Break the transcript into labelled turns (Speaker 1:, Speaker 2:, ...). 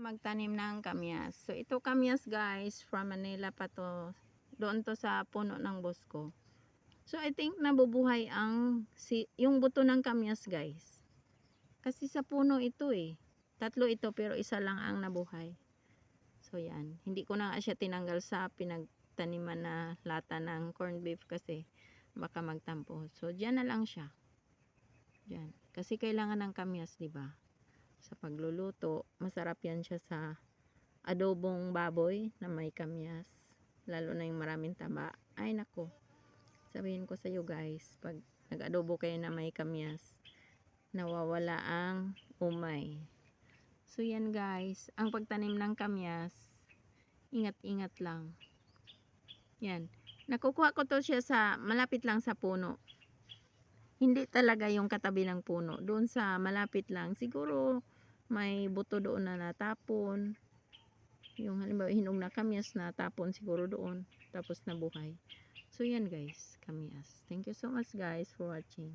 Speaker 1: Magtanim ng kamyas. So ito kamyas guys, from Manila pa to. Doon to sa puno ng boss ko. So I think nabubuhay yung buto ng kamyas guys. Kasi sa puno ito eh. Tatlo ito pero isa lang ang nabuhay. So yan. Hindi ko na siya tinanggal sa pinagtaniman na lata ng corned beef kasi baka magtampo. So diyan na lang siya. Diyan. Kasi kailangan ng kamyas, 'di ba? Sa pagluluto, masarap yan siya sa adobong baboy na may kamyas. Lalo na yung maraming taba. Ay nako. Sabihin ko sa iyo guys, pag nag-adobo kayo na may kamyas, nawawala ang umay. So yan guys, ang pagtanim ng kamyas, ingat-ingat lang. Yan. Nakukuha ko to siya sa malapit lang sa puno. Hindi talaga yung katabi ng puno. Doon sa malapit lang. Siguro may buto doon na natapon. Yung halimbawa hinog na kamyas na tapon siguro doon. Tapos nabuhay. So yan guys, kamyas. Thank you so much guys for watching.